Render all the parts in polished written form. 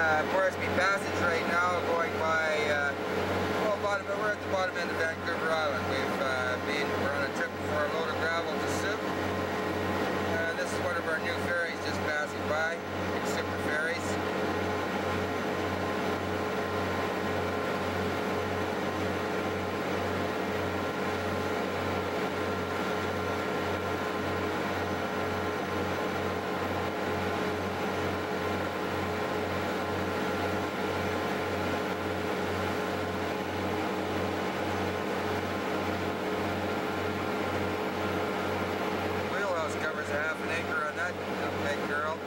Moresby Passage right now, going by, we're at the bottom end of Vancouver Island. We're on a trip for a load of gravel to Soup. This is one of our new ferries just passing by, big super ferries. Covers a half an acre on that big girl.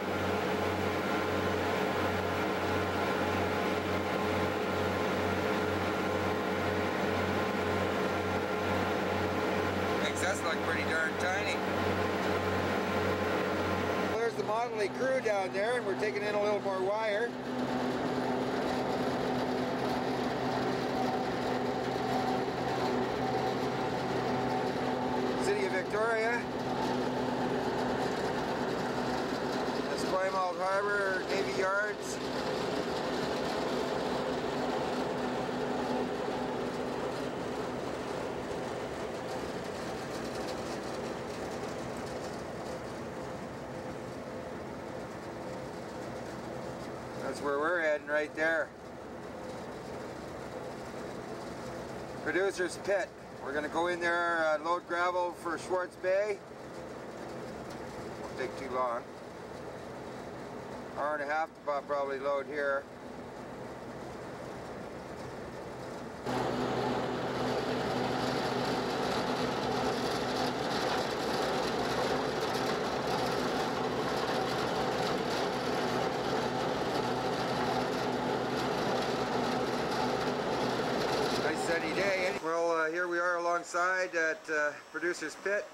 Makes us look pretty darn tiny. Well, there's the Model E crew down there, and we're taking in a little more wire. City of Victoria. Harbour, Navy Yards. That's where we're heading right there. Producer's Pit. We're going to go in there, load gravel for Schwartz Bay. Won't take too long. Hour and a half to probably load here. Nice sunny day. Well, here we are alongside at Producer's Pit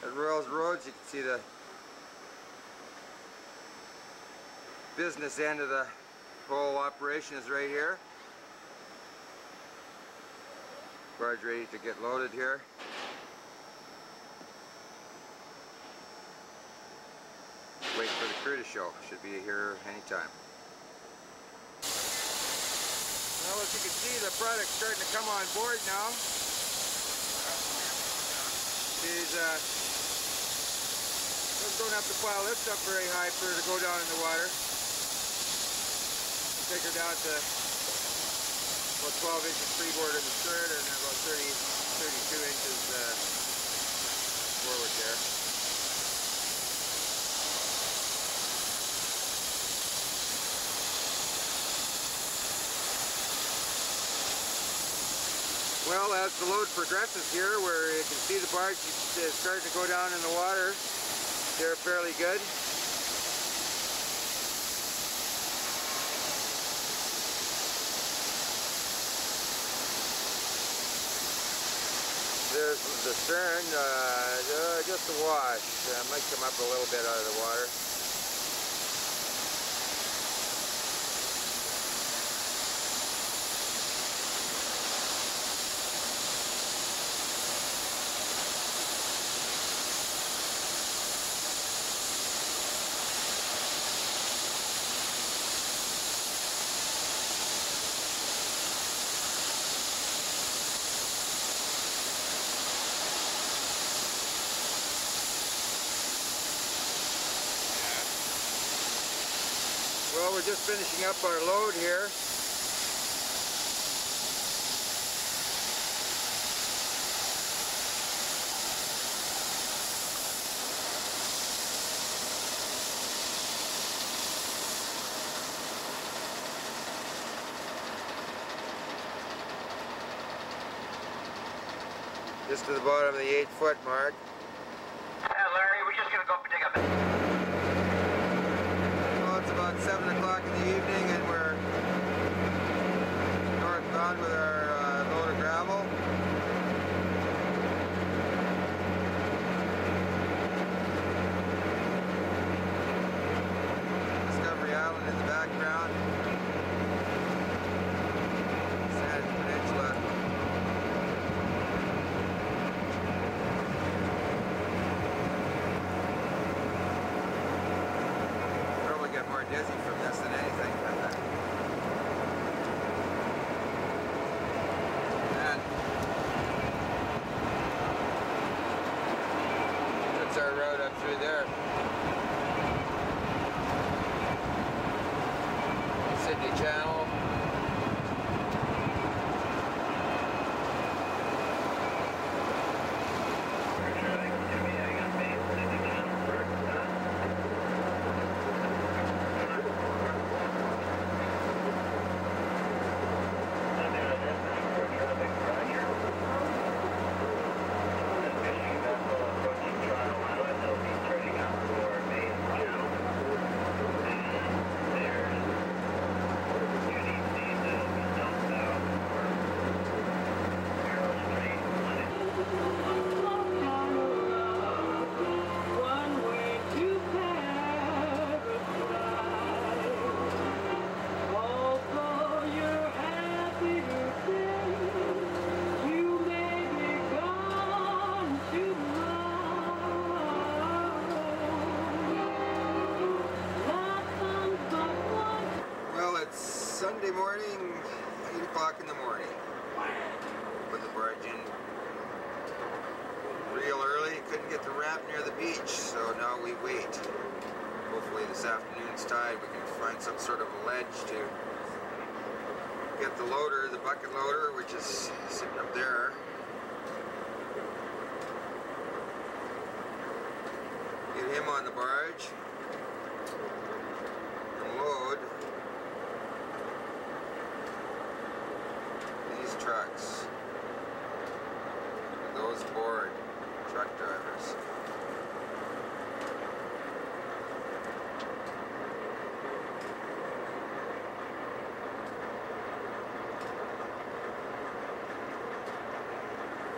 at Royals Roads. You can see the business end of the whole operation is right here. Barge ready to get loaded here. Wait for the crew to show. Should be here anytime. Well, as you can see, the product's starting to come on board now. Don't have to pile this up very high for her to go down in the water. Take her down to about 12 inches freeboard in the stern and about 32 inches forward there. Well, as the load progresses here, where you can see the barge is starting to go down in the water, they're fairly good. There's the stern, just a wash. Might come up a little bit out of the water. Well, we're just finishing up our load here. Just to the bottom of the 8-foot mark. Yeah, Larry, we're just going to go up and dig up it. Well, it's about 7 o'clock in the evening and we're northbound with our load of gravel. Discovery Island in the background. Sand Peninsula. More dizzy from this than anything. route up through there. Sydney Channel. Sunday morning, 8 o'clock in the morning. Put the barge in real early. Couldn't get the ramp near the beach, so now we wait. Hopefully this afternoon's tide we can find some sort of a ledge to get the loader, the bucket loader, which is sitting up there. Get him on the barge and load trucks. Those bored truck drivers.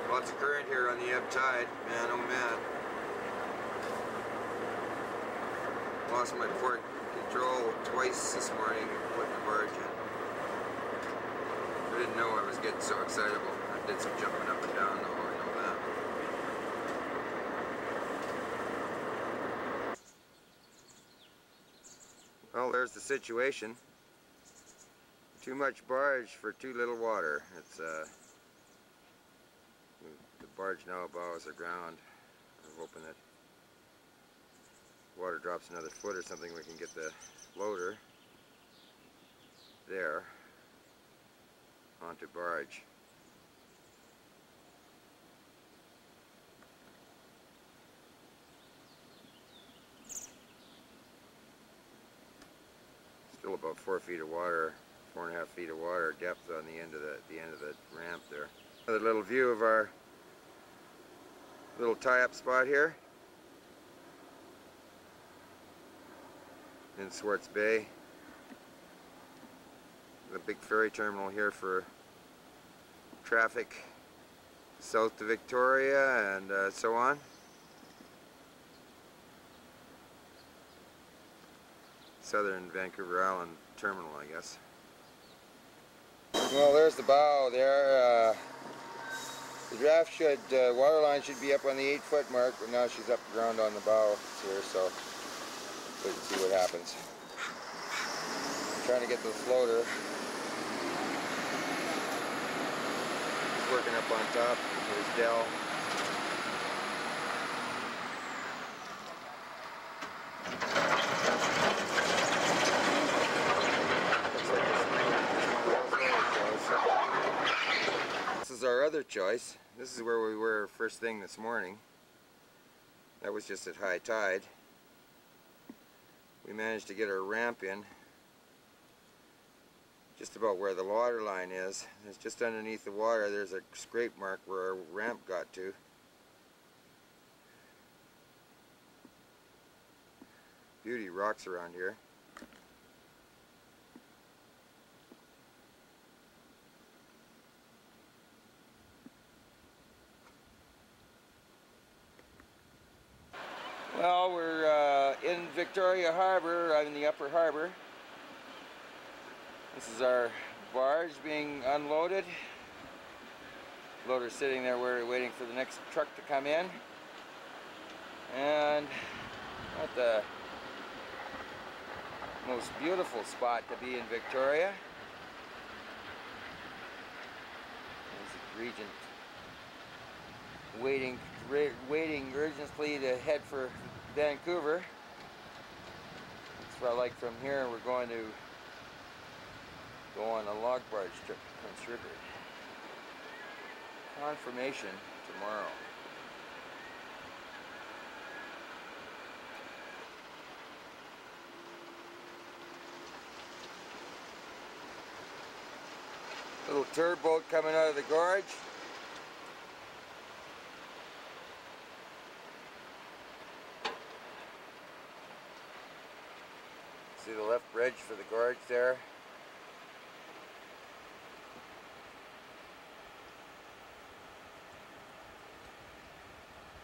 Lots of current here on the ebb tide. Man, oh man. Lost my port control twice this morning putting the barge in. I didn't know I was getting so excitable. I did some jumping up and down though, I know that. Well, there's the situation. Too much barge for too little water. It's the barge now bows the ground. I'm hoping that water drops another foot or something, we can get the loader there onto barge. Still about 4 feet of water, 4.5 feet of water depth on the end of the ramp there. Another little view of our little tie-up spot here in Schwartz Bay. The big ferry terminal here for traffic south to Victoria and so on. Southern Vancouver Island terminal, I guess. Well, there's the bow there. The draft water line should be up on the 8-foot mark, but now she's up ground on the bow here, so wait and see what happens. I'm trying to get the floater. Working up on top. There's Dell. This is our other choice. This is where we were first thing this morning. That was just at high tide. We managed to get our ramp in just about where the water line is. It's just underneath the water. There's a scrape mark where our ramp got to. Beauty rocks around here. Well, we're in Victoria Harbour, in the upper harbour. This is our barge being unloaded. Loader sitting there waiting for the next truck to come in. And at the most beautiful spot to be in Victoria. There's the Regent waiting waiting urgently to head for Vancouver. So like from here we're going to go on a log barge trip to Prince Rupert. Confirmation tomorrow. Little tour boat coming out of the gorge. See the left bridge for the gorge there.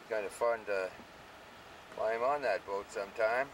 Kind of fun to climb on that boat sometime.